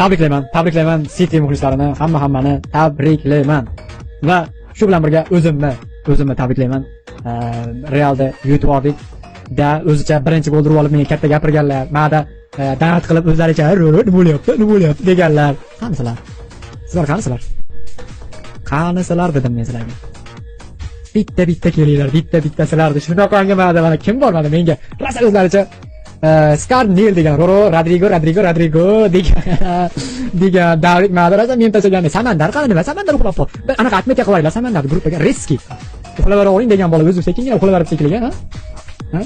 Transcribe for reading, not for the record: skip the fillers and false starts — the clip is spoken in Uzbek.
Tabriklayman City muxlislarini, hammani tabriklayman. Va shu bilan birga o'zimni tabriklayman. Realda yutib oldik. O'zicha birinchi golni urib olib menga katta gapirganlar. Ma'da da'vat qilib o'zlaricha nima bo'lyapti deganlar. Qanisizlar? Sizlar qanisizlar? Qanisizlar dedim men sizlarga. Bitta kelinglar, bitta sizlarni shunaqangi mana kim bor mana menga rosa o'zlaricha Skarnil degan Rodrigo degan davrik madrasa men tashlagan Samandar qani nima Samandar uxlab qol. Anaqa atmetiya qilinglar Samandar gruppaga riski. Uxlab oling degan bola o'zi sekingina uxlab sekilgan, ha?